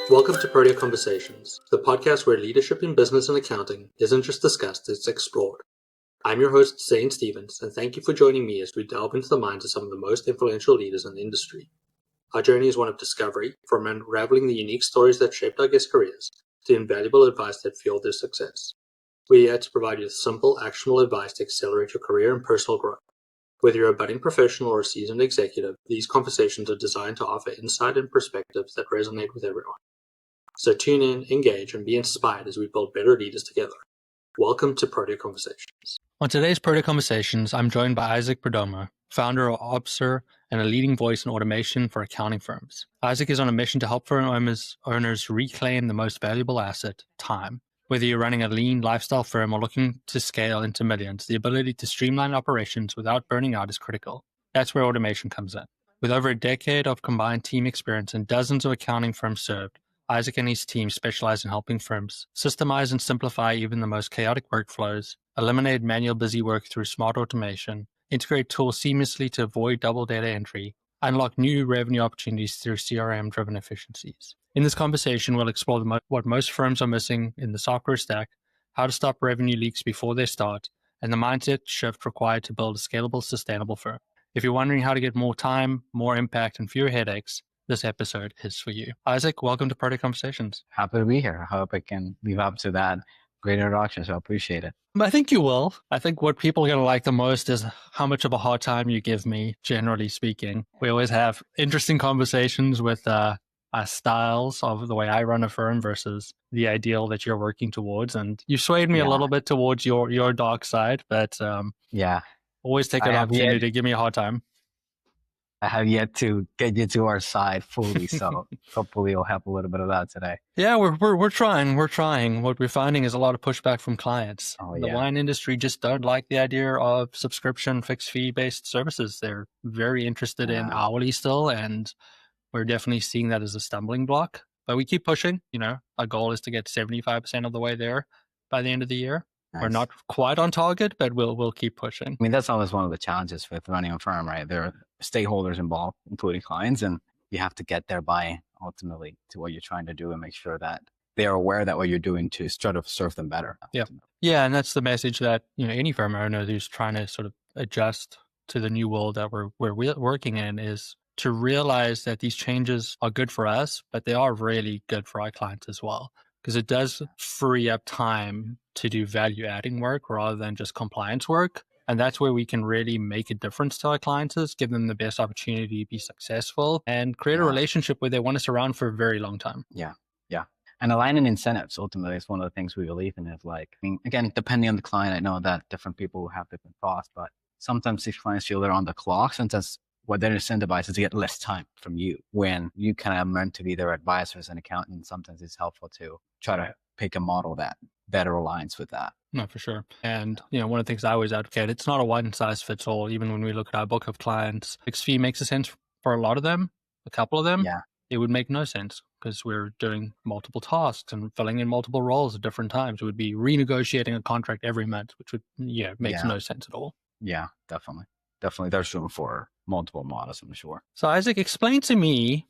Welcome to Protea Conversations, the podcast where leadership in business and accounting isn't just discussed, it's explored. I'm your host, Zane Stevens, and thank you for joining me as we delve into the minds of some of the most influential leaders in the industry. Our journey is one of discovery, from unraveling the unique stories that shaped our guest careers to invaluable advice that fueled their success. We're here to provide you with simple, actionable advice to accelerate your career and personal growth. Whether you're a budding professional or a seasoned executive, these conversations are designed to offer insight and perspectives that resonate with everyone. So tune in, engage, and be inspired as we build better leaders together. Welcome to Protea Conversations. On today's Protea Conversations, I'm joined by Isaac Perdomo, founder of Opzer and a leading voice in automation for accounting firms. Isaac is on a mission to help firm owners reclaim the most valuable asset, time. Whether you're running a lean lifestyle firm or looking to scale into millions, the ability to streamline operations without burning out is critical. That's where automation comes in. With over a decade of combined team experience and dozens of accounting firms served, Isaac and his team specialize in helping firms systemize and simplify even the most chaotic workflows, eliminate manual busy work through smart automation, integrate tools seamlessly to avoid double data entry, unlock new revenue opportunities through CRM-driven efficiencies. In this conversation, we'll explore what most firms are missing in the software stack, how to stop revenue leaks before they start, and the mindset shift required to build a scalable, sustainable firm. If you're wondering how to get more time, more impact, and fewer headaches, this episode is for you. Isaac, welcome to Protea Conversations. Happy to be here. I hope I can live up to that great introduction, so I appreciate it. I think you will. I think what people are going to like the most is how much of a hard time you give me, generally speaking. We always have interesting conversations with our styles of the way I run a firm versus the ideal that you're working towards. And you swayed me a little bit towards your dark side, but always take an opportunity to give me a hard time. I have yet to get you to our side fully, so hopefully it'll help a little bit of that today. Yeah, we're trying. We're trying. What we're finding is a lot of pushback from clients. The wine industry just don't like the idea of subscription, fixed fee based services. They're very interested in hourly still, and we're definitely seeing that as a stumbling block. But we keep pushing. Our goal is to get 75% of the way there by the end of the year. Nice. We're not quite on target, but we'll keep pushing. I mean, that's always one of the challenges with running a firm, right? There are stakeholders involved, including clients, and you have to get their buy-in ultimately to what you're trying to do and make sure that they are aware that what you're doing to try to serve them better. Yeah, and that's the message that any firm owner who's trying to sort of adjust to the new world that we're working in is to realize that these changes are good for us, but they are really good for our clients as well, because it does free up time to do value-adding work rather than just compliance work. And that's where we can really make a difference to our clients, is give them the best opportunity to be successful and create a relationship where they want us around for a very long time. Yeah. And aligning incentives ultimately is one of the things we believe in. Again, depending on the client, I know that different people have different thoughts, but sometimes these clients feel they're on the clock. Sometimes what they're incentivized is to get less time from you when you kind of meant to be their advisors and accountant. Sometimes it's helpful to try to pick a model that better aligns with that. No, for sure. And, one of the things I always advocate, it's not a one size fits all. Even when we look at our book of clients, fixed fee makes a sense for a lot of them. A couple of them, it would make no sense because we're doing multiple tasks and filling in multiple roles at different times. It would be renegotiating a contract every month, which would, makes no sense at all. Yeah, definitely. Definitely. There's room for multiple models, I'm sure. So Isaac, explain to me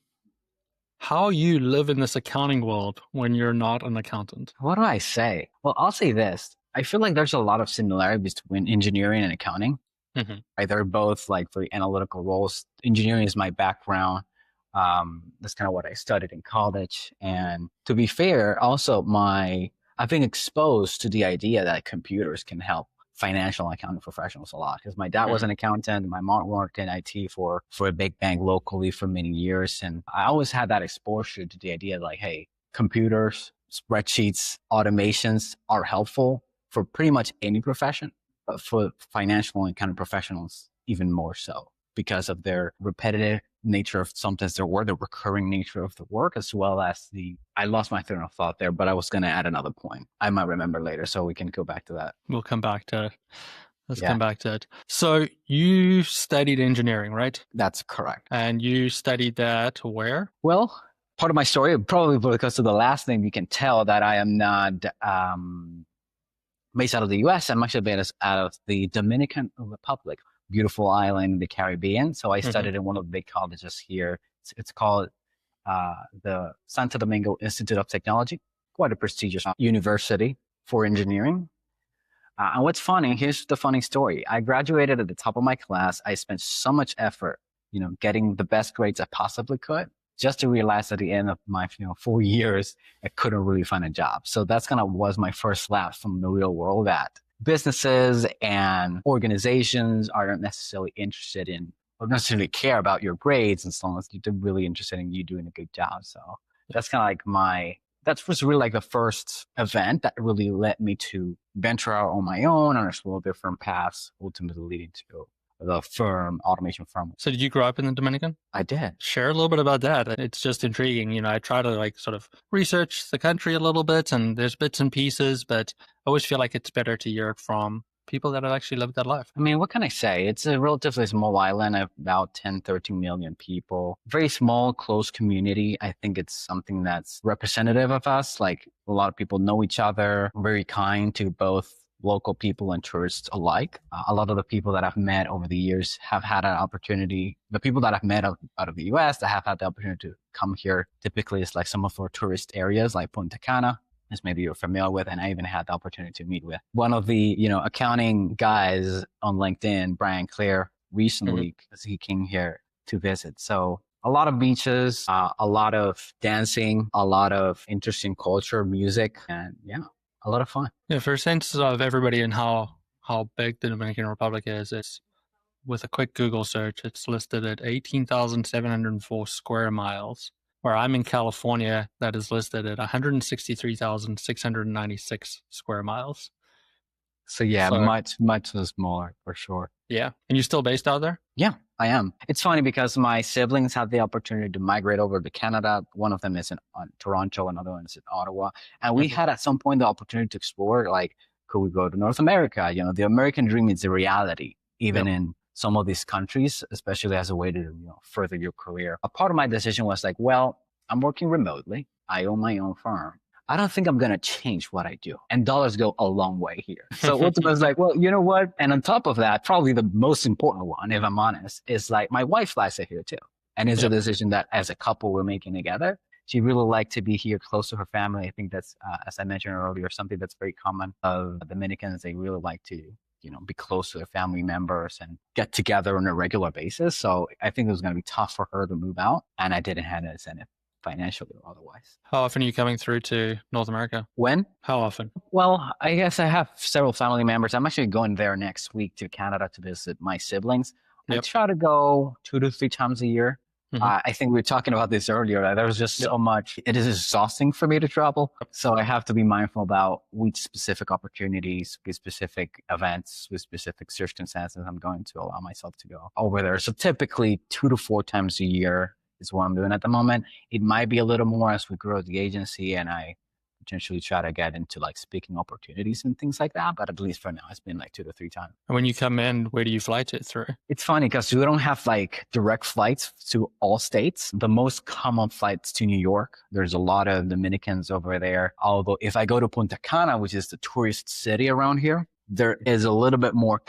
how you live in this accounting world when you're not an accountant. What do I say? Well, I'll say this. I feel like there's a lot of similarities between engineering and accounting. Mm-hmm. Right? They're both like very analytical roles. Engineering is my background. That's kind of what I studied in college. And to be fair, also I've been exposed to the idea that computers can help financial accounting professionals a lot, because my dad was an accountant. My mom worked in IT for a big bank locally for many years. And I always had that exposure to the idea like, hey, computers, spreadsheets, automations are helpful for pretty much any profession, but for financial and accounting professionals, even more so because of their repetitive nature of sometimes their work, the recurring nature of the work, as well as I lost my train of thought there, but I was going to add another point. I might remember later, so we can go back to that. We'll come back to it. Let's come back to it. So you studied engineering, right? That's correct. And you studied that where? Well, part of my story, probably because of the last name, you can tell that I am not based out of the U.S. I'm actually based out of the Dominican Republic, beautiful island in the Caribbean. So I studied in one of the big colleges here. It's called the Santo Domingo Institute of Technology, quite a prestigious university for engineering. And what's funny, here's the funny story. I graduated at the top of my class. I spent so much effort, getting the best grades I possibly could, just to realize at the end of my 4 years, I couldn't really find a job. So that's was my first lapse from the real world, that businesses and organizations aren't necessarily interested in or necessarily care about your grades as long as they're really interested in you doing a good job. So that's kind of like that was really like the first event that really led me to venture out on my own and explore different paths, ultimately leading to the automation firm. So did you grow up in the Dominican? I did. Share a little bit about that. It's just intriguing. I try to sort of research the country a little bit, and there's bits and pieces, but I always feel like it's better to hear it from people that have actually lived that life. I mean, what can I say? It's a relatively small island of about 10, 13 million people. Very small, close community. I think it's something that's representative of us. Like, a lot of people know each other, very kind to both local people and tourists alike. A lot of the people that I've met over the years have had an opportunity. The people that I've met out of the US that have had the opportunity to come here, typically it's like some of our tourist areas like Punta Cana, as maybe you're familiar with. And I even had the opportunity to meet with one of the, accounting guys on LinkedIn, Brian Clare, recently, because he came here to visit. So a lot of beaches, a lot of dancing, a lot of interesting culture, music, and a lot of fun. Yeah, for a sense of everybody and how big the Dominican Republic is, it's with a quick Google search, it's listed at 18,704 square miles. Where I'm in California, that is listed at 163,696 square miles. So much smaller for sure. Yeah. And you're still based out there? Yeah, I am. It's funny because my siblings had the opportunity to migrate over to Canada. One of them is in Toronto, another one is in Ottawa. And we had at some point the opportunity to explore, like, could we go to North America? The American dream is a reality, even in some of these countries, especially as a way to further your career. A part of my decision was like, well, I'm working remotely. I own my own firm. I don't think I'm going to change what I do. And dollars go a long way here. So ultimately, I was like, well, you know what? And on top of that, probably the most important one, if I'm honest, is like my wife likes it here too. And it's a decision that as a couple we're making together. She really liked to be here close to her family. I think that's, as I mentioned earlier, something that's very common of Dominicans. They really like to be close to their family members and get together on a regular basis. So I think it was going to be tough for her to move out, and I didn't have an incentive financially or otherwise. How often are you coming through to North America? When? How often? Well, I guess I have several family members. I'm actually going there next week to Canada to visit my siblings. I try to go 2 to 3 times a year. I think we were talking about this earlier. There was just so much. It is exhausting for me to travel. So I have to be mindful about which specific opportunities, which specific events, with specific circumstances I'm going to allow myself to go over there. So typically 2 to 4 times a year is what I'm doing at the moment. It might be a little more as we grow the agency and I potentially try to get into like speaking opportunities and things like that. But at least for now, it's been like 2 to 3 times. And when you come in, where do you fly to through? It's funny because we don't have like direct flights to all states. The most common flights to New York. There's a lot of Dominicans over there. Although if I go to Punta Cana, which is the tourist city around here, there is a little bit more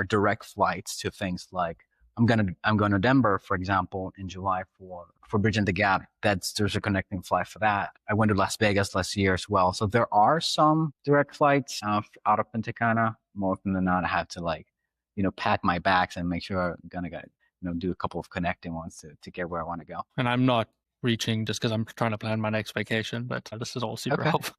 direct flights to things like I'm going to Denver, for example, in July for Bridging the Gap. There's a connecting flight for that. I went to Las Vegas last year as well. So there are some direct flights out of Punta Cana. More often than not, I have to pack my bags and make sure I'm going to do a couple of connecting ones to get where I want to go. And I'm not reaching just because I'm trying to plan my next vacation, but this is all super helpful.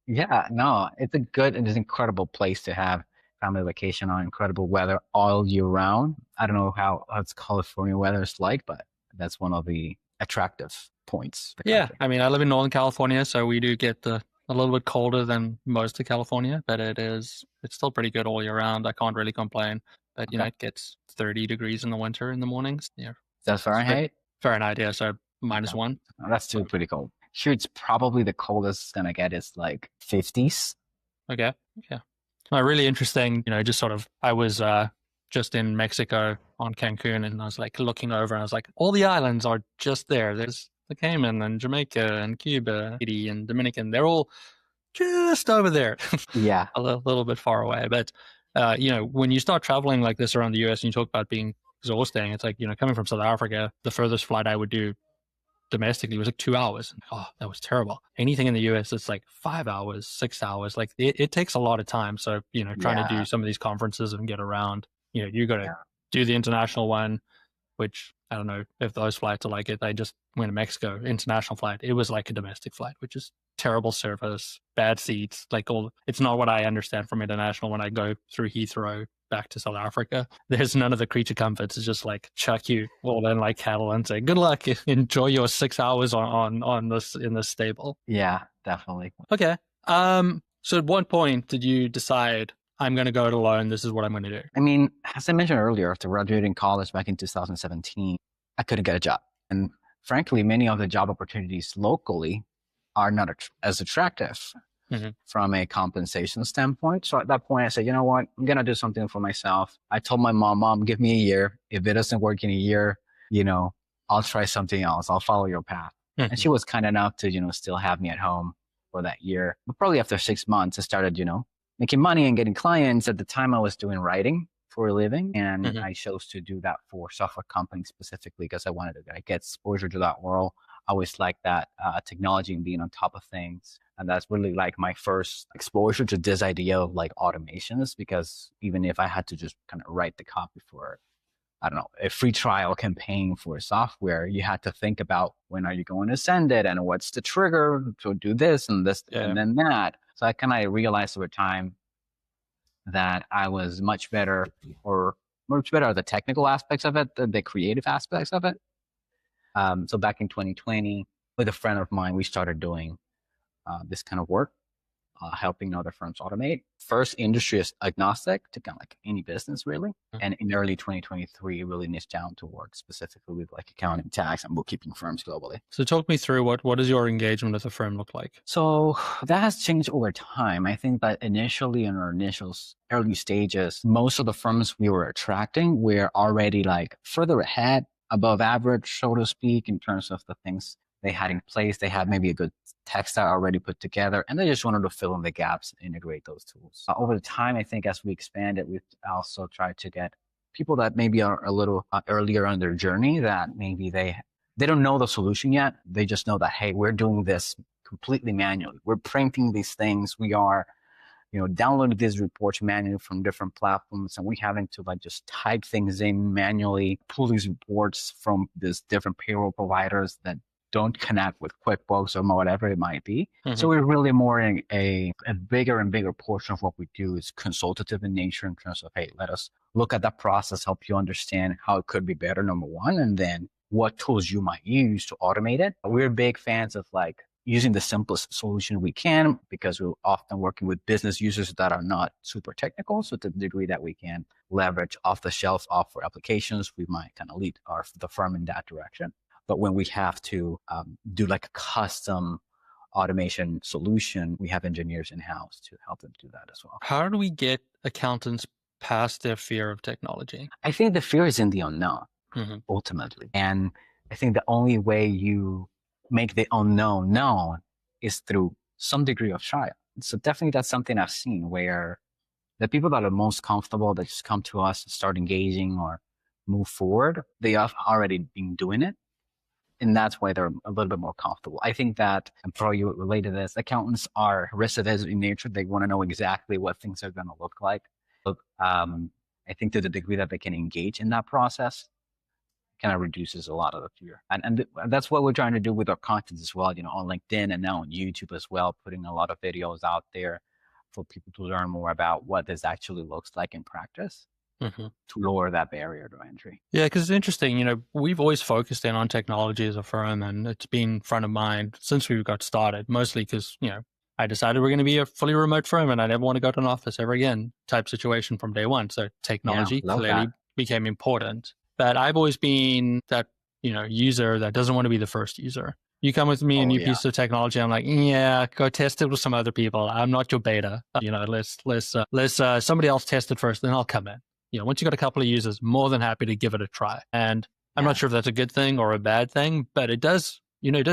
Yeah, no, it's an incredible place to have family vacation on, incredible weather all year round. I don't know how it's California weather is like, but that's one of the attractive points. Yeah, I mean, I live in Northern California, so we do get a little bit colder than most of California, but it's still pretty good all year round. I can't really complain. But it gets 30 degrees in the winter in the mornings. Yeah, that's Fahrenheit. Fahrenheit, yeah. So -1. Oh, that's still pretty cold. Here, it's probably the coldest it's gonna get is like 50s. Okay, yeah. Really interesting, just sort of, I was just in Mexico on Cancun and I was like looking over and I was like, all the islands are just there. There's the Cayman and Jamaica and Cuba, Haiti and Dominican. They're all just over there. Yeah. a little bit far away. But, when you start traveling like this around the US and you talk about being exhausting, it's like, coming from South Africa, the furthest flight I would do domestically, it was like 2 hours. Oh, that was terrible. Anything in the US, it's like 5 hours, 6 hours. Like it takes a lot of time. So, trying to do some of these conferences and get around, you got to do the international one, which I don't know if those flights are like it. I just went to Mexico, international flight. It was like a domestic flight, which is terrible service, bad seats, it's not what I understand from international when I go through Heathrow back to South Africa. There's none of the creature comforts. It's just like chuck you all in like cattle and say, good luck, enjoy your 6 hours on this in this stable. Yeah, definitely. Okay. So at what point did you decide I'm going to go it alone? This is what I'm going to do. I mean, as I mentioned earlier, after graduating college back in 2017, I couldn't get a job. And frankly, many of the job opportunities locally are not as attractive from a compensation standpoint. So at that point, I said, you know what? I'm going to do something for myself. I told my mom, give me a year. If it doesn't work in a year, I'll try something else. I'll follow your path. And she was kind enough to, still have me at home for that year. But probably after 6 months, I started, making money and getting clients. At the time, I was doing writing for a living, and I chose to do that for software companies specifically because I wanted to get exposure to that world. I always liked that technology and being on top of things. And that's really like my first exposure to this idea of like automations, because even if I had to just kind of write the copy for, I don't know, a free trial campaign for software, you had to think about when are you going to send it and what's the trigger to do this and this and then that. So I kind of realized over time that I was much better at the technical aspects of it than the creative aspects of it. So back in 2020, with a friend of mine, we started doing this kind of work, helping other firms automate. First, industry is agnostic to kind of like any business, really. And in early 2023, really niched down to work specifically with like accounting, tax, and bookkeeping firms globally. So talk me through what does your engagement with the firm look like? So that has changed over time. I think that initially in our early stages, most of the firms we were attracting were already like further ahead, above average, so to speak, in terms of the things they had in place. They had maybe a good tech stack already put together, and they just wanted to fill in the gaps and integrate those tools. Over the time, I think as we expanded, we've also tried to get people that maybe are a little earlier on their journey, that maybe they don't know the solution yet. They just know that, hey, we're doing this completely manually. We're printing these things. We are, downloading these reports manually from different platforms, and we're having to like just type things in manually, pull these reports from these different payroll providers that don't connect with QuickBooks or whatever it might be. So we're really more in a bigger and bigger portion of what we do is consultative in nature in terms of, hey, let us look at that process, help you understand how it could be better, number one, and then what tools you might use to automate it. We're big fans of like using the simplest solution we can, because we're often working with business users that are not super technical. So to the degree that we can leverage off-the-shelf software applications, we might kind of lead the firm in that direction. But when we have to do like a custom automation solution, we have engineers in-house to help them do that as well. How do we get accountants past their fear of technology? I think the fear is in the unknown, ultimately. And I think the only way you make the unknown known is through some degree of trial. So definitely that's something I've seen, where the people that are most comfortable, that just come to us and start engaging or move forward, they have already been doing it. And that's why they're a little bit more comfortable. I think that, and probably you relate to this, accountants are recidivist in nature. They want to know exactly what things are going to look like. But I think to the degree that they can engage in that process, kind of reduces a lot of the fear. And that's what we're trying to do with our content as well, on LinkedIn and now on YouTube as well, putting a lot of videos out there for people to learn more about what this actually looks like in practice. To lower that barrier to entry. Yeah, because it's interesting, we've always focused in on technology as a firm, and it's been front of mind since we got started, mostly because, I decided we're going to be a fully remote firm and I never want to go to an office ever again type situation from day one. So technology clearly became important. But I've always been that, user that doesn't want to be the first user. You come with me a new piece of technology, I'm like, yeah, go test it with some other people. I'm not your beta. Let's somebody else test it first, then I'll come in. Once you've got a couple of users, more than happy to give it a try. And I'm not sure if that's a good thing or a bad thing, but it does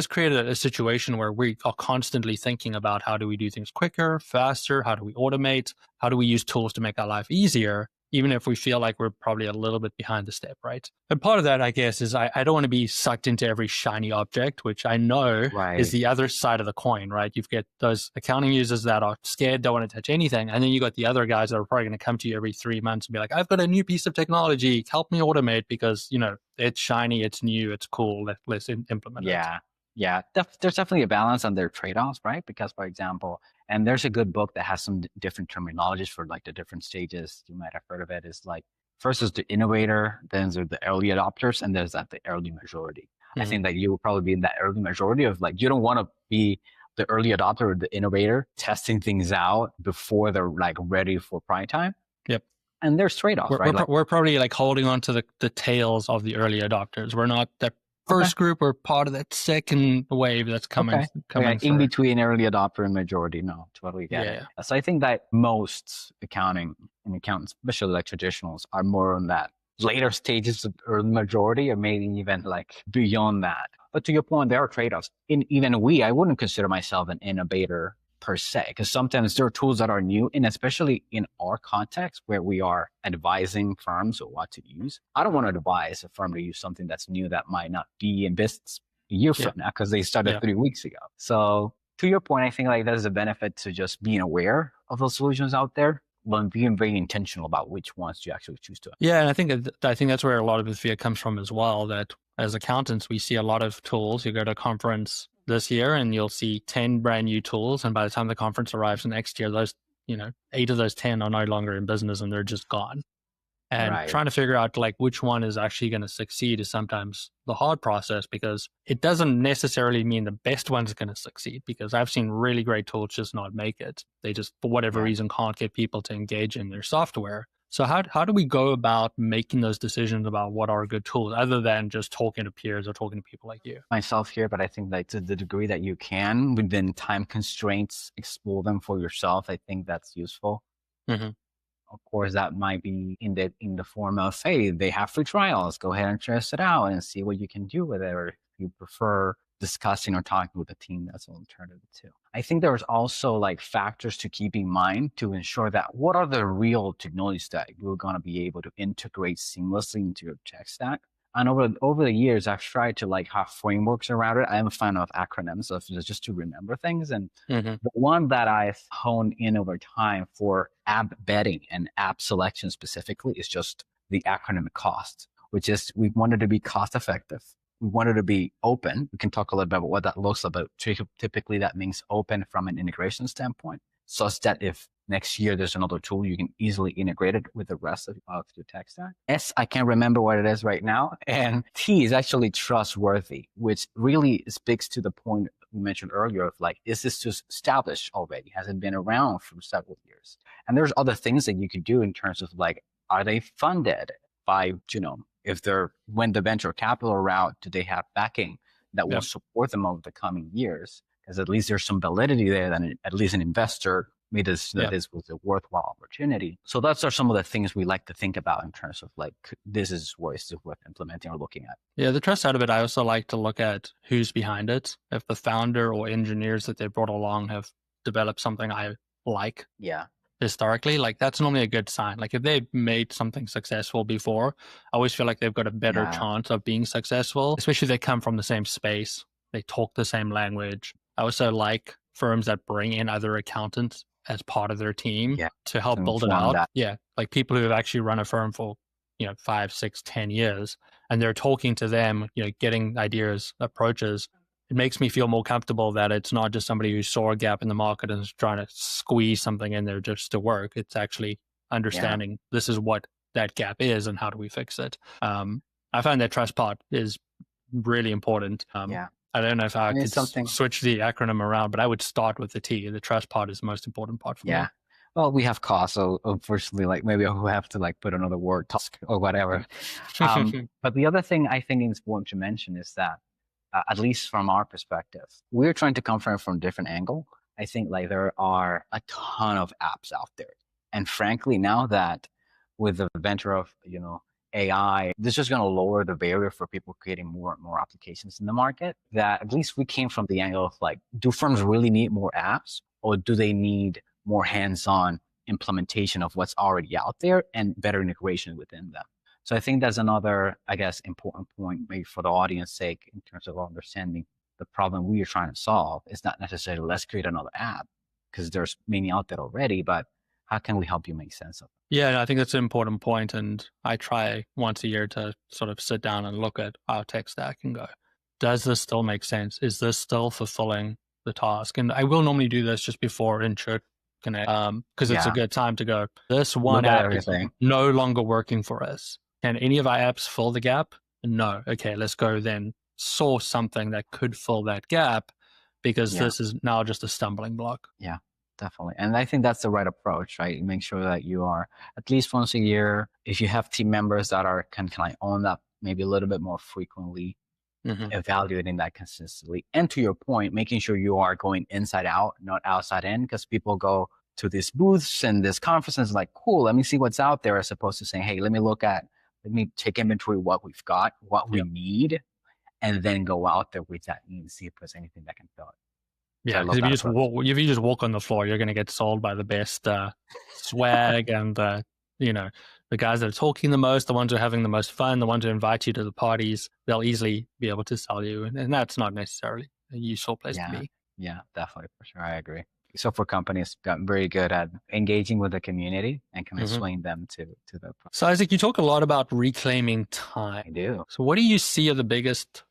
create a situation where we are constantly thinking about how do we do things quicker, faster? How do we automate? How do we use tools to make our life easier? even if we feel like we're probably a little bit behind the step, right? And part of that, I guess, is I don't want to be sucked into every shiny object, which I know is the other side of the coin, right? You've got those accounting users that are scared, don't want to touch anything. And then you got the other guys that are probably going to come to you every 3 months and be like, I've got a new piece of technology, help me automate because, it's shiny, it's new, it's cool, let's implement it. Yeah, there's definitely a balance on their trade-offs, right? Because, for example, and there's a good book that has some different terminologies for like the different stages. You might have heard of it. Is like first is the innovator, then there's the early adopters, and there's the early majority. Mm-hmm. I think that you will probably be in that early majority of like, you don't want to be the early adopter or the innovator testing things out before they're like ready for prime time. Yep. And there's trade-offs, right? We're probably like holding on to the tails of the early adopters. We're not that first group or part of that second wave that's coming in between early adopter and majority. No, totally get it. So I think that most accounting and accountants, especially like traditionals, are more on that later stages of early majority or maybe even like beyond that. But to your point, there are trade-offs. I wouldn't consider myself an innovator per se, because sometimes there are tools that are new, and especially in our context where we are advising firms on what to use. I don't want to advise a firm to use something that's new that might not be in business a year from now because they started 3 weeks ago. So to your point, I think like there's a benefit to just being aware of those solutions out there, but being very intentional about which ones you actually choose to. Yeah, and I think that's where a lot of the fear comes from as well, that as accountants, we see a lot of tools. You go to a conference this year and you'll see 10 brand new tools. And by the time the conference arrives next year, those, 8 of those 10 are no longer in business and they're just gone. And trying to figure out like which one is actually going to succeed is sometimes the hard process, because it doesn't necessarily mean the best one's going to succeed, because I've seen really great tools just not make it. They just, for whatever reason, can't get people to engage in their software. So how do we go about making those decisions about what are good tools, other than just talking to peers or talking to people like you? Myself here, but I think like to the degree that you can, within time constraints, explore them for yourself. I think that's useful. Mm-hmm. Of course, that might be in the form of, hey, they have free trials. Go ahead and test it out and see what you can do with it. Or if you prefer discussing or talking with a team, that's an alternative too. I think there's also like factors to keep in mind to ensure that what are the real technologies that you're going to be able to integrate seamlessly into your tech stack. And over the years, I've tried to like have frameworks around it. I am a fan of acronyms, so just to remember things. And the one that I've honed in over time for app betting and app selection specifically is just the acronym COST, which is we wanted to be cost effective. We wanted to be open. We can talk a little bit about what that looks like. Typically, that means open from an integration standpoint, such that if next year there's another tool, you can easily integrate it with the rest of your tech stack. S, I can't remember what it is right now. And T is actually trustworthy, which really speaks to the point we mentioned earlier of like, is this just established already? Has it been around for several years? And there's other things that you could do in terms of like, are they funded by, if they're went the venture capital route, do they have backing that will support them over the coming years? Because at least there's some validity there that at least an investor made this this was a worthwhile opportunity. So those are some of the things we like to think about in terms of like, this is worth implementing or looking at. Yeah, the trust side of it, I also like to look at who's behind it. If the founder or engineers that they brought along have developed something I like. Historically, like that's normally a good sign. Like if they've made something successful before, I always feel like they've got a better chance of being successful, especially if they come from the same space, they talk the same language. I also like firms that bring in other accountants as part of their team to help build it out. Like people who have actually run a firm for 5, 6, 10 years, and they're talking to them, getting ideas, approaches. It makes me feel more comfortable that it's not just somebody who saw a gap in the market and is trying to squeeze something in there just to work. It's actually understanding this is what that gap is and how do we fix it. I find that trust part is really important. I don't know if I could switch the acronym around, but I would start with the T. The trust part is the most important part for me. Well, we have cost, so unfortunately, like maybe I'll have to like put another word, task or whatever. But the other thing I think is important to mention is that, at least from our perspective, we're trying to come from a different angle. I think like there are a ton of apps out there. And frankly, now that with the venture of, AI, this is just going to lower the barrier for people creating more and more applications in the market. That at least we came from the angle of like, do firms really need more apps, or do they need more hands-on implementation of what's already out there and better integration within them. So I think that's another, I guess, important point maybe for the audience sake in terms of understanding the problem we are trying to solve. It's not necessarily let's create another app because there's many out there already, but how can we help you make sense of it? Yeah, I think that's an important point. And I try once a year to sort of sit down and look at our tech stack and go, does this still make sense? Is this still fulfilling the task? And I will normally do this just before Intro Connect because it's a good time to go, this one app is no longer working for us. Can any of our apps fill the gap? No. Okay, let's go then source something that could fill that gap because this is now just a stumbling block. Yeah, definitely. And I think that's the right approach, right? Make sure that you are at least once a year, if you have team members that are can like own that maybe a little bit more frequently, evaluating that consistently. And to your point, making sure you are going inside out, not outside in, because people go to these booths and this conferences like, cool, let me see what's out there, as opposed to saying, hey, let me take inventory of what we've got, what we need, and then go out there with that need and see if there's anything that can fill it. Yeah, because if you just walk on the floor, you're going to get sold by the best swag and the guys that are talking the most, the ones who are having the most fun, the ones who invite you to the parties. They'll easily be able to sell you, and that's not necessarily a useful place to be. Yeah, definitely, for sure. I agree. Software companies got very good at engaging with the community and kind of swaying them to the. So Isaac, you talk a lot about reclaiming time. I do. So what do you see are the biggest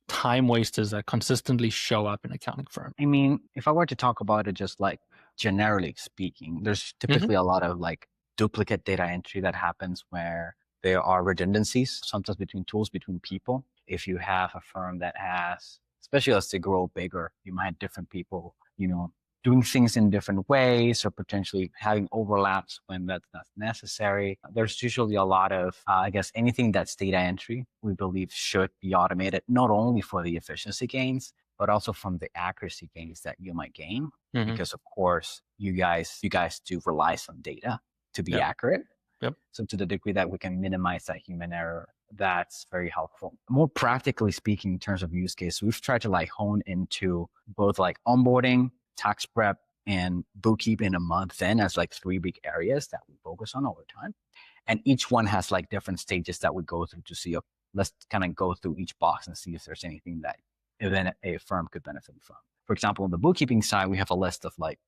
time wasters that consistently show up in accounting firms? I mean, if I were to talk about it just like generally speaking, there's typically a lot of like duplicate data entry that happens where there are redundancies, sometimes between tools, between people. If you have a firm that has, especially as they grow bigger, you might have different people, doing things in different ways or potentially having overlaps when that's not necessary. There's usually a lot of, anything that's data entry, we believe should be automated, not only for the efficiency gains, but also from the accuracy gains that you might gain. Because of course, you guys do rely on data to be accurate. So to the degree that we can minimize that human error, that's very helpful. More practically speaking, in terms of use case, we've tried to like hone into both like onboarding, tax prep, and bookkeeping a month in as like 3 big areas that we focus on over time. And each one has like different stages that we go through to see, let's kind of go through each box and see if there's anything that then a firm could benefit from. For example, on the bookkeeping side, we have a list of like,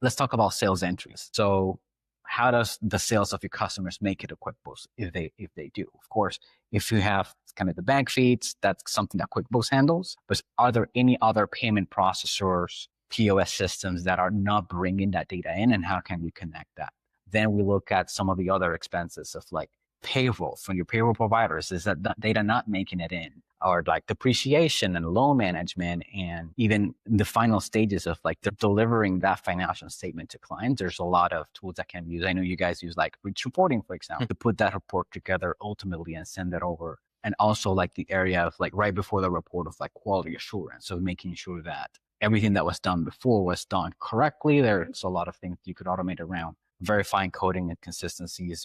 let's talk about sales entries. So how does the sales of your customers make it to QuickBooks if they do? Of course, if you have kind of the bank feeds, that's something that QuickBooks handles. But are there any other payment processors, POS systems that are not bringing that data in, and how can we connect that? Then we look at some of the other expenses of like payroll from your payroll providers. Is that data not making it in? Or like depreciation and loan management, and even the final stages of like delivering that financial statement to clients. There's a lot of tools that can be used. I know you guys use like Reach Reporting, for example, to put that report together ultimately and send it over. And also like the area of like right before the report of like quality assurance. So making sure that everything that was done before was done correctly. There's a lot of things you could automate around verifying coding and consistencies.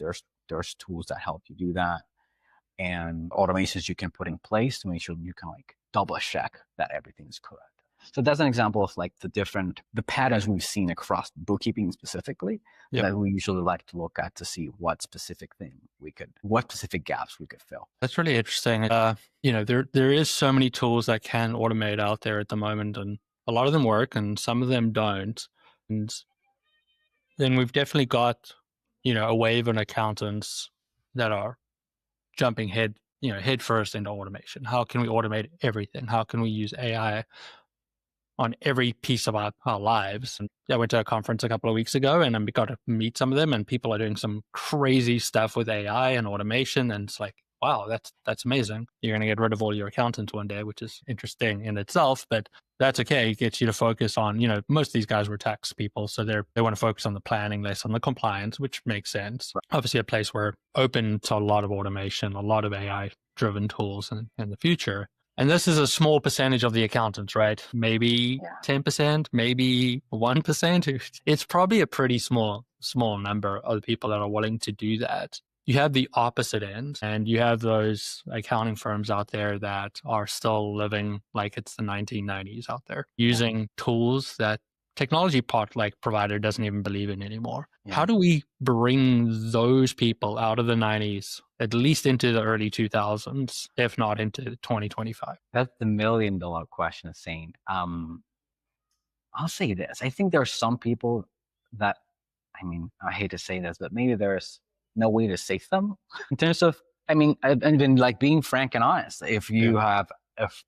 There's tools that help you do that, and automations you can put in place to make sure you can like double check that everything's correct. So that's an example of like the patterns we've seen across bookkeeping specifically that we usually like to look at to see what specific gaps we could fill. That's really interesting. There is so many tools that can automate out there at the moment, and a lot of them work and some of them don't. And then we've definitely got, a wave of accountants that are jumping head first into automation. How can we automate everything? How can we use AI on every piece of our lives? And I went to a conference a couple of weeks ago and I got to meet some of them, and people are doing some crazy stuff with AI and automation. And it's like, wow, that's amazing. You're going to get rid of all your accountants one day, which is interesting in itself, but that's okay. It gets you to focus on, most of these guys were tax people, so they want to focus on the planning, less on the compliance, which makes sense. Right. Obviously, a place where open to a lot of automation, a lot of AI-driven tools in the future. And this is a small percentage of the accountants, right? Maybe 10%, maybe 1%. It's probably a pretty small number of the people that are willing to do that. You have the opposite end, and you have those accounting firms out there that are still living like it's the 1990s out there, using tools that technology part like provider doesn't even believe in anymore. Yeah. How do we bring those people out of the 90s, at least into the early 2000s, if not into 2025? That's the $1,000,000 question, Zane. I'll say this. I think there are some people that, I mean, I hate to say this, but maybe there's no way to save them in terms of, I mean, and then like being frank and honest. If you have,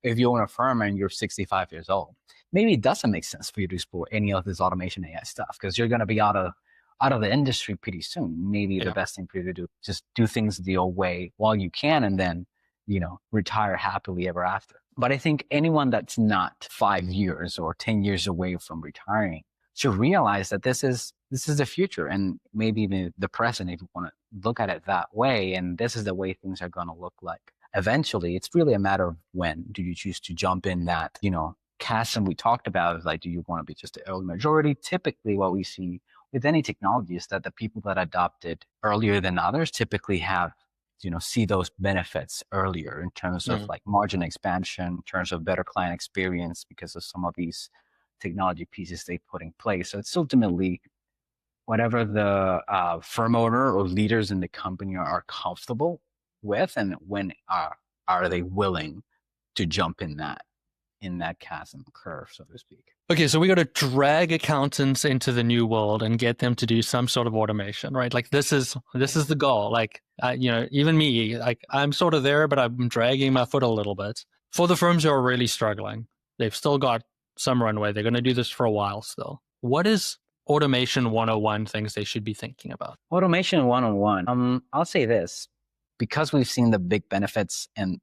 if you own a firm and you're 65 years old, maybe it doesn't make sense for you to explore any of this automation AI stuff because you're going to be out of the industry pretty soon. Maybe the best thing for you to do, just do things the old way while you can, and then, you know, retire happily ever after. But I think anyone that's not 5 years or 10 years away from retiring should realize that this is the future, and maybe even the present if you want to look at it that way. And this is the way things are going to look like. Eventually, it's really a matter of when do you choose to jump in that, you know, chasm we talked about. Is like, do you want to be just the early majority? Typically, what we see with any technology is that the people that adopted earlier than others typically have, you know, see those benefits earlier in terms of like margin expansion, in terms of better client experience because of some of these technology pieces they put in place. So it's ultimately whatever the firm owner or leaders in the company are comfortable with, and when are they willing to jump in that chasm curve, so to speak. Okay, so we got to drag accountants into the new world and get them to do some sort of automation, right? Like this is the goal. Like, you know, even me, like I'm sort of there, but I'm dragging my foot a little bit. For the firms who are really struggling, they've still got some runway. They're going to do this for a while still. What is automation 101 things they should be thinking about? Automation 101. I'll say this, because we've seen the big benefits and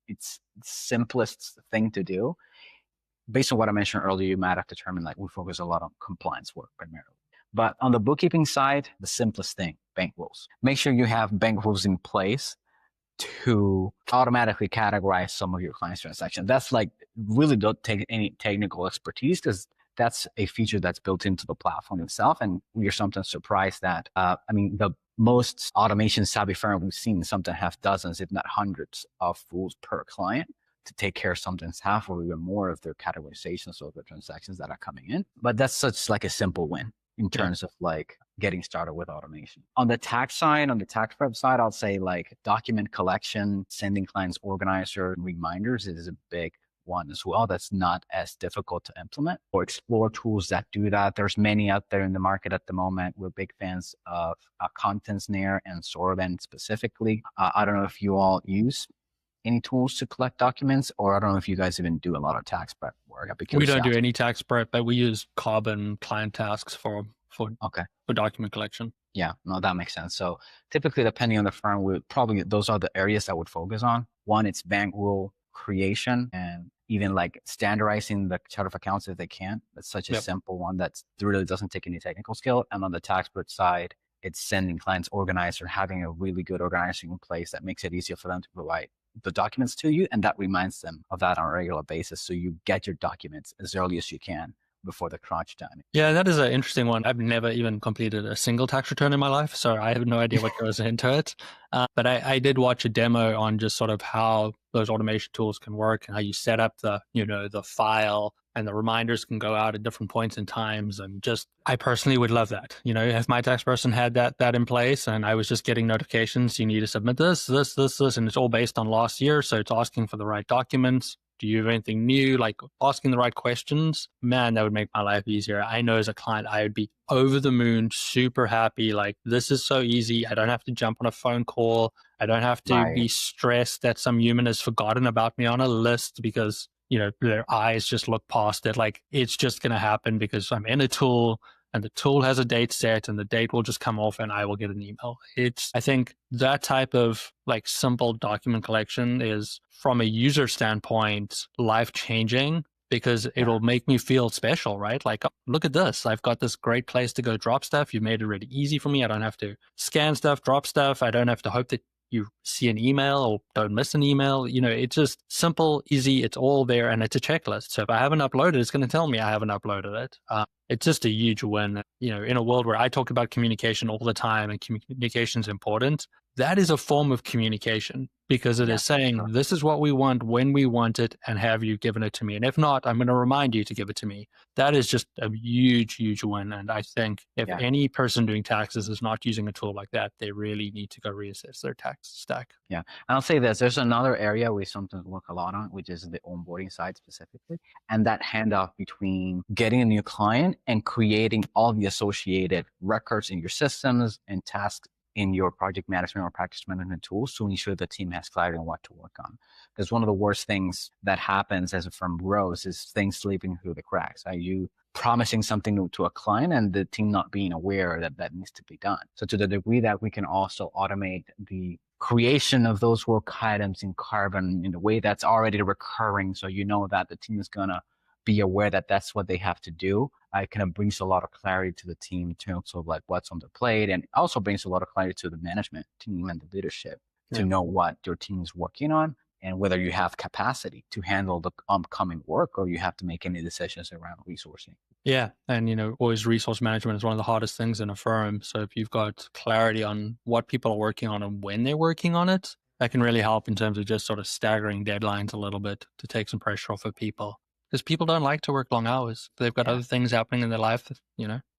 it's the simplest thing to do. Based on what I mentioned earlier, you might have determined like we focus a lot on compliance work primarily. But on the bookkeeping side, the simplest thing, bank rules. Make sure you have bank rules in place to automatically categorize some of your clients' transactions. That's like really don't take any technical expertise because that's a feature that's built into the platform itself. And we're sometimes surprised that, I mean, the most automation savvy firm we've seen sometimes have dozens, if not hundreds of rules per client to take care of sometimes half or even more of their categorizations of the transactions that are coming in. But that's such like a simple win in terms of like getting started with automation. On the tax side, on the tax prep side, I'll say like document collection, sending clients organizer and reminders is a big one as well. That's not as difficult to implement or explore tools that do that. There's many out there in the market at the moment. We're big fans of ContentSnare and Sorbent specifically. I don't know if you all use any tools to collect documents, or I don't know if you guys even do a lot of tax prep work. We don't do any tax prep, but we use Carbon client tasks for document collection. Yeah, no, that makes sense. So typically, depending on the firm, those are the areas that would focus on. One, it's bank rule creation and even like standardizing the chart of accounts if they can. That's such a simple one that really doesn't take any technical skill. And on the tax prep side, it's sending clients organizer, having a really good organizing in place that makes it easier for them to provide the documents to you, and that reminds them of that on a regular basis. So you get your documents as early as you can before the crunch time. Yeah, that is an interesting one. I've never even completed a single tax return in my life, so I have no idea what goes into it. But I did watch a demo on just sort of how those automation tools can work and how you set up the file, and the reminders can go out at different points in times. And just, I personally would love that. You know, if my tax person had that in place and I was just getting notifications, you need to submit this, and it's all based on last year. So it's asking for the right documents. Do you have anything new? Like asking the right questions, man, that would make my life easier. I know as a client, I would be over the moon, super happy. Like, this is so easy. I don't have to jump on a phone call. I don't have to be stressed that some human has forgotten about me on a list because, you know, their eyes just look past it. Like, it's just going to happen because I'm in a tool and the tool has a date set and the date will just come off and I will get an email. I think that type of like simple document collection is, from a user standpoint, life-changing because it'll make me feel special, right? Like, oh, look at this. I've got this great place to go drop stuff. You've made it really easy for me. I don't have to scan stuff, drop stuff. I don't have to hope that you see an email or don't miss an email. You know, it's just simple, easy. It's all there and it's a checklist. So if I haven't uploaded, it's going to tell me I haven't uploaded it. It's just a huge win. You know, in a world where I talk about communication all the time and communication is important, that is a form of communication, because it is saying, this is what we want when we want it, and have you given it to me? And if not, I'm going to remind you to give it to me. That is just a huge, huge win. And I think if any person doing taxes is not using a tool like that, they really need to go reassess their tax stack. Yeah. And I'll say this, there's another area we sometimes work a lot on, which is the onboarding side specifically. And that handoff between getting a new client and creating all the associated records in your systems and tasks in your project management or practice management tools to ensure the team has clarity on what to work on. Because one of the worst things that happens as a firm grows is things slipping through the cracks. Are you promising something to a client and the team not being aware that that needs to be done? So to the degree that we can also automate the creation of those work items in Carbon in a way that's already recurring, so you know that the team is going to be aware that that's what they have to do, it kind of brings a lot of clarity to the team in terms of like what's on the plate, and also brings a lot of clarity to the management team and the leadership to know what your team is working on and whether you have capacity to handle the upcoming work or you have to make any decisions around resourcing. Yeah. And, always resource management is one of the hardest things in a firm. So if you've got clarity on what people are working on and when they're working on it, that can really help in terms of just sort of staggering deadlines a little bit to take some pressure off of people. Because people don't like to work long hours. They've got other things happening in their life,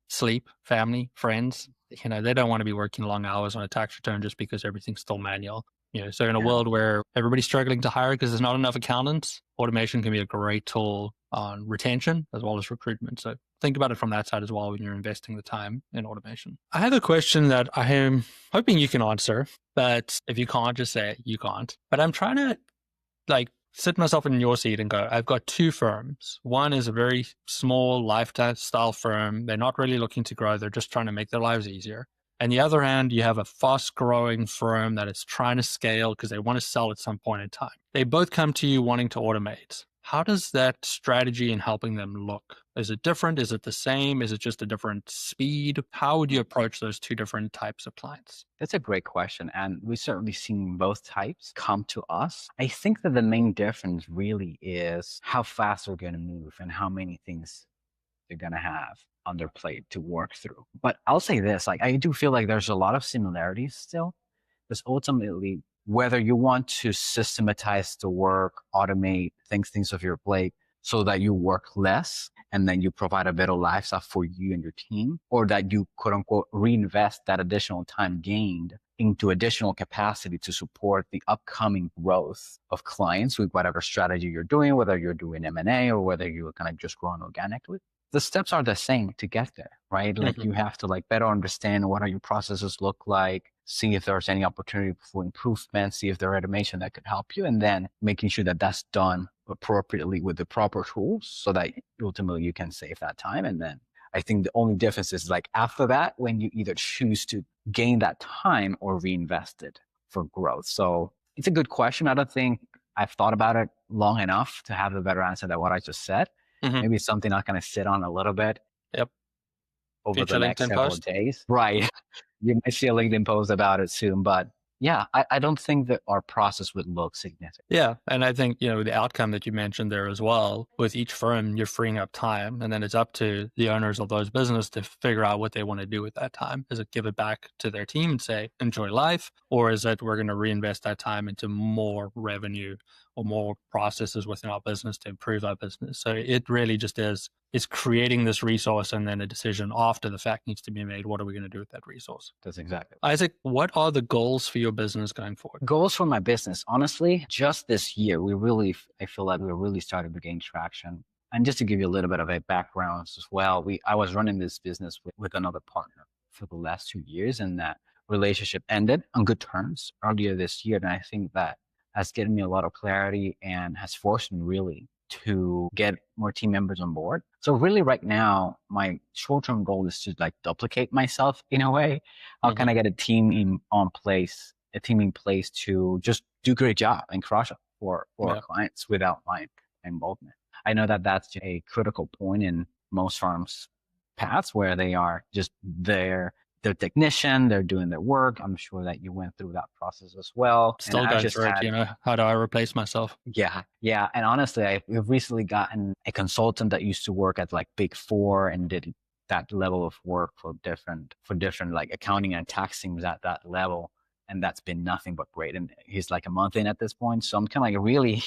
sleep, family, friends. They don't want to be working long hours on a tax return just because everything's still manual. So in a world where everybody's struggling to hire because there's not enough accountants, automation can be a great tool on retention as well as recruitment. So think about it from that side as well when you're investing the time in automation. I have a question that I am hoping you can answer, but if you can't, just say you can't. But I'm trying to sit myself in your seat and go, I've got two firms. One is a very small lifestyle firm. They're not really looking to grow. They're just trying to make their lives easier. And the other hand, you have a fast growing firm that is trying to scale because they want to sell at some point in time. They both come to you wanting to automate. How does that strategy in helping them look? Is it different? Is it the same? Is it just a different speed? How would you approach those two different types of clients? That's a great question. And we've certainly seen both types come to us. I think that the main difference really is how fast they're going to move and how many things they're going to have on their plate to work through. But I'll say this, I do feel like there's a lot of similarities still, because ultimately, whether you want to systematize the work, automate things off your plate so that you work less and then you provide a better lifestyle for you and your team, or that you quote unquote reinvest that additional time gained into additional capacity to support the upcoming growth of clients with whatever strategy you're doing, whether you're doing M&A or whether you're kind of just growing organically. The steps are the same to get there, right? Like you have to better understand what are your processes look like, see if there's any opportunity for improvement, see if there's automation that could help you, and then making sure that that's done appropriately with the proper tools so that ultimately you can save that time. And then I think the only difference is after that, when you either choose to gain that time or reinvest it for growth. So it's a good question. I don't think I've thought about it long enough to have a better answer than what I just said. Maybe it's something I'm going to sit on a little bit. Yep. Over Future the next LinkedIn several post. days. Right. You might see a LinkedIn post about it soon, but yeah, I don't think that our process would look significant. Yeah. And I think, the outcome that you mentioned there as well, with each firm, you're freeing up time, and then it's up to the owners of those businesses to figure out what they want to do with that time. Is it give it back to their team and say, enjoy life? Or is it we're going to reinvest that time into more revenue or more processes within our business to improve our business? So it really just is creating this resource, and then a decision after the fact needs to be made. What are we going to do with that resource? That's exactly. Isaac, what are the goals for your business going forward? Goals for my business, honestly, just this year, I feel like we're really starting to gain traction. And just to give you a little bit of a background as well, I was running this business with another partner for the last 2 years, and that relationship ended on good terms earlier this year. And I think that has given me a lot of clarity and has forced me really to get more team members on board. So really right now, my short-term goal is to duplicate myself in a way. I'll kind of get a team in place to just do a great job and crush it for our clients without my involvement. I know that that's a critical point in most firms' paths where they are just there. They're technician, they're doing their work. I'm sure that you went through that process as well. Still going through it, how do I replace myself? Yeah. And honestly, we've recently gotten a consultant that used to work at Big Four and did that level of work for different accounting and tax teams at that level. And that's been nothing but great. And he's like a month in at this point. So I'm kind of like really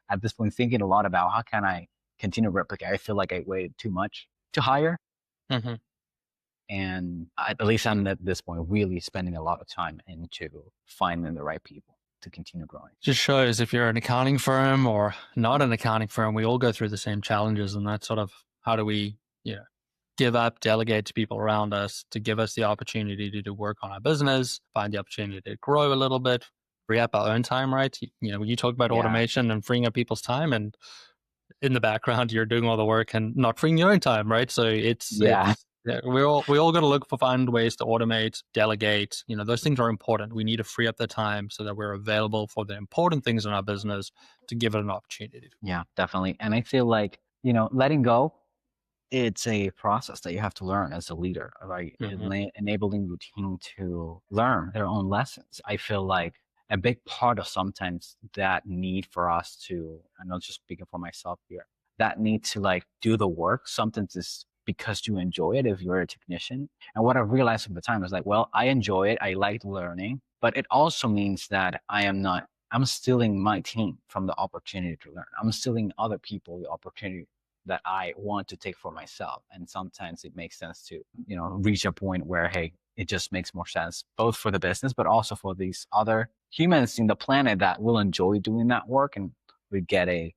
at this point thinking a lot about how can I continue to replicate. I feel like I waited too much to hire. Mm-hmm. And at least I'm at this point really spending a lot of time into finding the right people to continue growing. Just shows if you're an accounting firm or not an accounting firm, we all go through the same challenges. And that's sort of how do we, give up, delegate to people around us to give us the opportunity to do work on our business, find the opportunity to grow a little bit, free up our own time, right? When you talk about automation and freeing up people's time, and in the background, you're doing all the work and not freeing your own time, right? So we all got to look for find ways to automate, delegate. Those things are important. We need to free up the time so that we're available for the important things in our business to give it an opportunity. Yeah, definitely. And I feel like, letting go, it's a process that you have to learn as a leader, right? Mm-hmm. Enabling your team to learn their own lessons. I feel like a big part of sometimes that need for us to, I'm not just speaking for myself here, that need to do the work. Sometimes is because you enjoy it if you're a technician. And what I've realized over time is I enjoy it. I like learning, but it also means that I'm stealing my team from the opportunity to learn. I'm stealing other people the opportunity that I want to take for myself. And sometimes it makes sense to, reach a point where, hey, it just makes more sense, both for the business, but also for these other humans in the planet that will enjoy doing that work and we get a,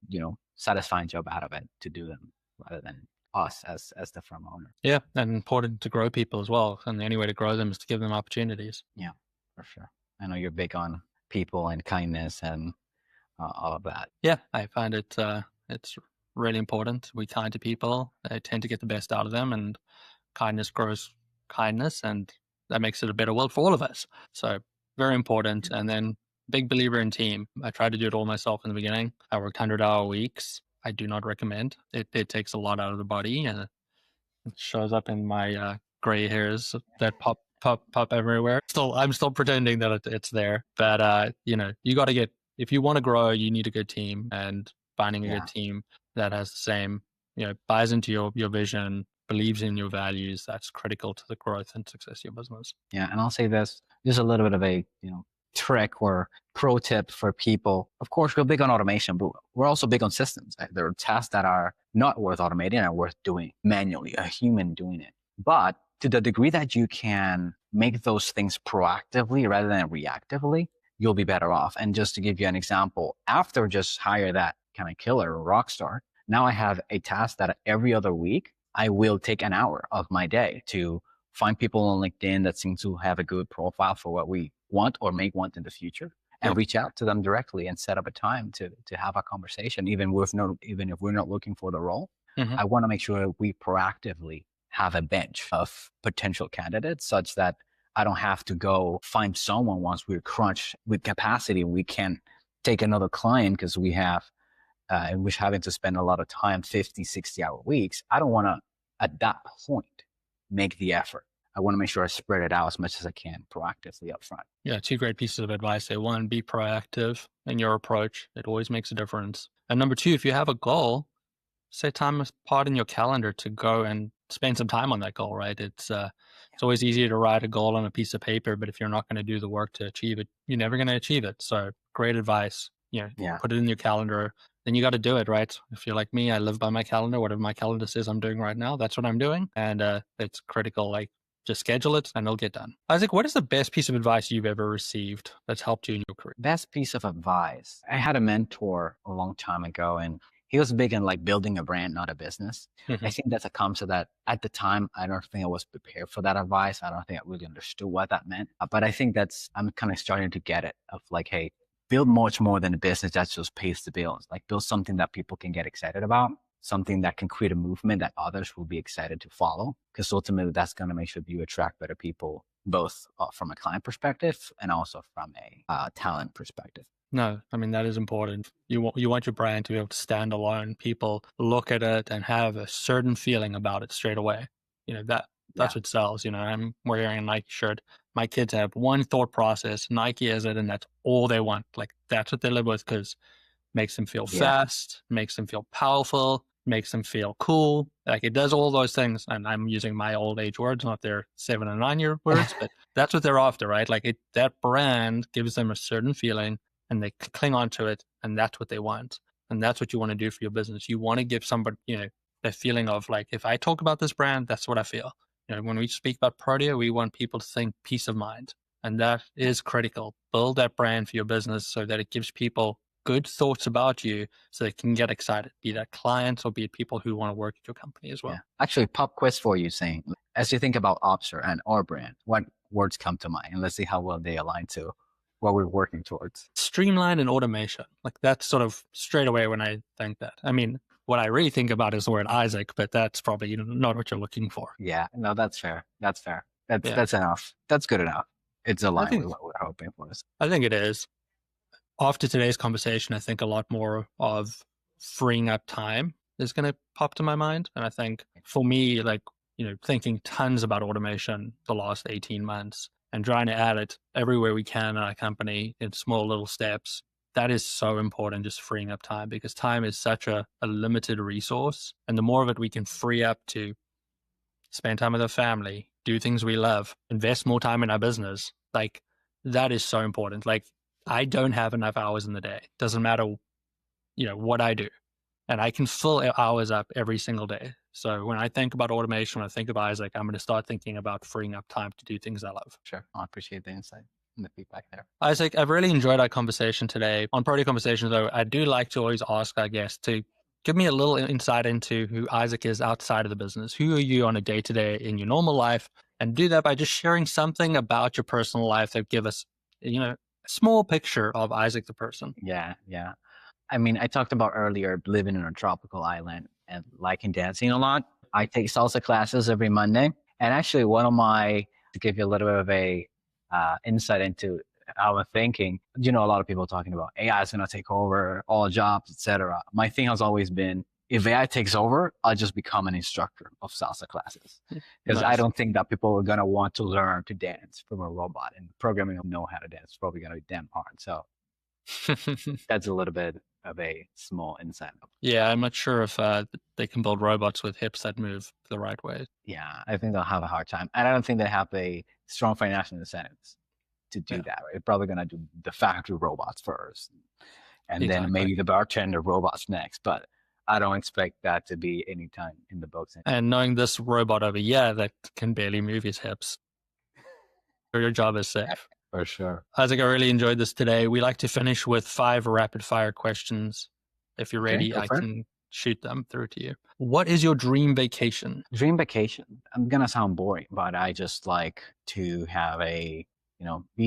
satisfying job out of it to do them rather than us as the firm owner. Yeah. And important to grow people as well. And the only way to grow them is to give them opportunities. Yeah, for sure. I know you're big on people and kindness and all of that. Yeah. I find it's really important. We kind to people. They tend to get the best out of them, and kindness grows kindness, and that makes it a better world for all of us. So very important. And then big believer in team. I tried to do it all myself in the beginning. I worked 100-hour weeks. I do not recommend it. It takes a lot out of the body, and it shows up in my gray hairs that pop everywhere. I'm still pretending that it's there, but you got to get, if you want to grow, you need a good team, and finding a good team that has the same, buys into your vision, believes in your values, that's critical to the growth and success of your business. Yeah. And I'll say this, just a little bit of a, trick or pro tip for people. Of course, we're big on automation, but we're also big on systems. There are tasks that are not worth automating and are worth doing manually, a human doing it. But to the degree that you can make those things proactively rather than reactively, you'll be better off. And just to give you an example, after just hire that kind of killer or rock star, now I have a task that every other week, I will take an hour of my day to find people on LinkedIn that seem to have a good profile for what we want or may want in the future, and reach out to them directly and set up a time to have a conversation, even if we're not looking for the role. Mm-hmm. I want to make sure we proactively have a bench of potential candidates such that I don't have to go find someone once we're crunched with capacity. We can't take another client because we have, and we're having to spend a lot of time, 50, 60-hour weeks. I don't want to, at that point, make the effort. I want to make sure I spread it out as much as I can proactively up front. Yeah, two great pieces of advice there. One, be proactive in your approach. It always makes a difference. And number two, if you have a goal, set time apart in your calendar to go and spend some time on that goal, right? It's always easier to write a goal on a piece of paper, but if you're not going to do the work to achieve it, you're never going to achieve it. So great advice. Put it in your calendar. Then you got to do it, right? If you're like me, I live by my calendar. Whatever my calendar says I'm doing right now, that's what I'm doing. And it's critical. Just schedule it and it'll get done. Isaac, what is the best piece of advice you've ever received that's helped you in your career? Best piece of advice. I had a mentor a long time ago, and he was big in building a brand, not a business. Mm-hmm. I think that's a concept that at the time, I don't think I was prepared for that advice. I don't think I really understood what that meant. But I think I'm kind of starting to get it of hey, build much more than a business that just pays the bills. Build something that people can get excited about, something that can create a movement that others will be excited to follow. Because ultimately, that's going to make sure that you attract better people, both from a client perspective and also from a talent perspective. No, I mean, that is important. You want your brand to be able to stand alone. People look at it and have a certain feeling about it straight away. That's what sells. I'm wearing a Nike shirt. My kids have one thought process. Nike is it, and that's all they want. That's what they live with because makes them feel fast, makes them feel powerful, makes them feel cool. Like it does all those things. And I'm using my old age words, not their 7 and 9 year words, but that's what they're after, right? Like that brand gives them a certain feeling and they cling on to it. And that's what they want. And that's what you want to do for your business. You want to give somebody, that feeling of like, if I talk about this brand, that's what I feel. When we speak about Protea, we want people to think peace of mind. And that is critical. Build that brand for your business so that it gives people good thoughts about you so they can get excited, be that clients or be it people who want to work at your company as well. Yeah. Actually, pop quiz for you, Zane. As you think about Opzer and our brand, what words come to mind? And let's see how well they align to what we're working towards. Streamline and automation. Like that's sort of straight away when I think that. I mean, what I really think about is the word Isaac, but that's probably not what you're looking for. Yeah, no, that's fair. That's enough. That's good enough. It's aligned with what we're hoping for. I think it is. After today's conversation, I think a lot more of freeing up time is going to pop to my mind. And I think for me, like, thinking tons about automation the last 18 months and trying to add it everywhere we can in our company in small little steps, that is so important, just freeing up time, because time is such a limited resource. And the more of it we can free up to spend time with our family, do things we love, invest more time in our business, like that is so important. Like I don't have enough hours in the day. Doesn't matter, what I do. And I can fill hours up every single day. So when I think about automation, when I think of Isaac, I'm going to start thinking about freeing up time to do things I love. Sure. I appreciate the insight and the feedback there. Isaac, I've really enjoyed our conversation today. On Protea Conversations, though, I do like to always ask our guests to give me a little insight into who Isaac is outside of the business. Who are you on a day-to-day in your normal life? And do that by just sharing something about your personal life that give us, a small picture of Isaac the person. Yeah. I mean, I talked about earlier living in a tropical island and liking dancing a lot. I take salsa classes every Monday. And actually to give you a little bit of a insight into how I'm thinking, a lot of people talking about AI is going to take over all jobs, etc. My thing has always been, if AI takes over, I'll just become an instructor of salsa classes. Because I don't think that people are going to want to learn to dance from a robot, and programming will know how to dance. It's probably going to be damn hard. So that's a little bit of a small insight. Yeah, I'm not sure if they can build robots with hips that move the right way. Yeah, I think they'll have a hard time. And I don't think they have a strong financial incentives to do that. Right? They're probably going to do the factory robots first. And then maybe the bartender robots next. But I don't expect that to be any time in the books. And knowing this robot over here that can barely move his hips, your job is safe. For sure. Isaac, I really enjoyed this today. We like to finish with 5 rapid fire questions. If you're ready, I can shoot them through to you. What is your dream vacation? Dream vacation. I'm going to sound boring, but I just like to have be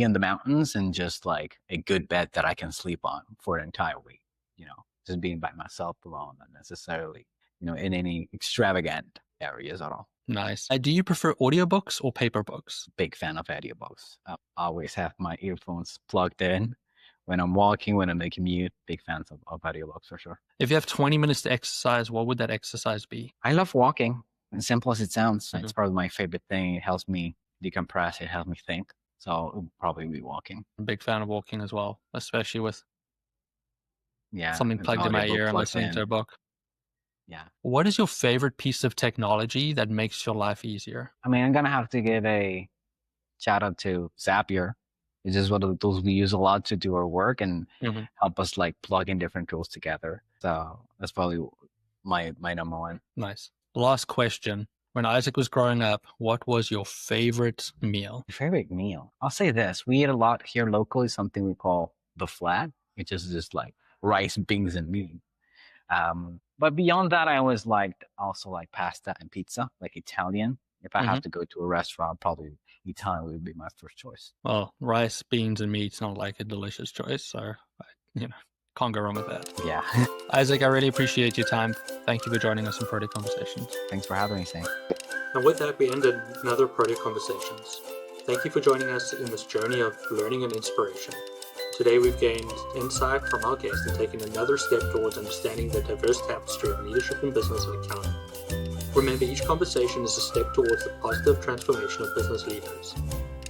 in the mountains and just like a good bed that I can sleep on for an entire week, just being by myself alone, not necessarily, in any extravagant areas at all. Nice. Do you prefer audiobooks or paper books? Big fan of audiobooks. I always have my earphones plugged in when I'm walking, when I'm a commute. Big fans of audiobooks for sure. If you have 20 minutes to exercise, what would that exercise be? I love walking. As simple as it sounds, it's probably my favorite thing. It helps me decompress. It helps me think. So it would probably be walking. I'm a big fan of walking as well, especially with something an plugged in my ear and plugged listening in. to a book. Yeah. What is your favorite piece of technology that makes your life easier? I mean, I'm going to have to give a shout out to Zapier. It's just one of the tools we use a lot to do our work and help us like plug in different tools together. So that's probably my number one. Nice. Last question. When Isaac was growing up, what was your favorite meal? Favorite meal? I'll say this. We eat a lot here locally, something we call the flat, which is just like rice, beans, and meat. But beyond that, I always liked also like pasta and pizza, like Italian. If I have to go to a restaurant, probably Italian would be my first choice. Well, rice, beans, and meat sound like a delicious choice. So, can't go wrong with that. Yeah. Isaac, I really appreciate your time. Thank you for joining us in Protea Conversations. Thanks for having me, Zane. And with that, we ended another Protea Conversations. Thank you for joining us in this journey of learning and inspiration. Today, we've gained insight from our guests and taken another step towards understanding the diverse tapestry of leadership in business and accounting. Remember, each conversation is a step towards the positive transformation of business leaders.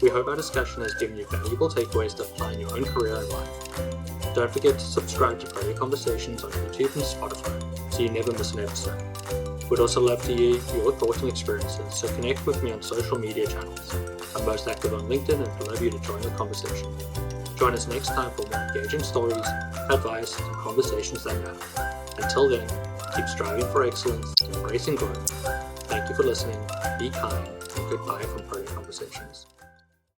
We hope our discussion has given you valuable takeaways to apply in your own career and life. Don't forget to subscribe to Protea Conversations on YouTube and Spotify so so you never miss an episode. We'd also love to hear your thoughts and experiences, so connect with me on social media channels. I'm most active on LinkedIn and would love you to join the conversation. Join us next time for more engaging stories, advice, and conversations that matter. Until then, keep striving for excellence, embracing growth. Thank you for listening, be kind, and goodbye from Protea Conversations.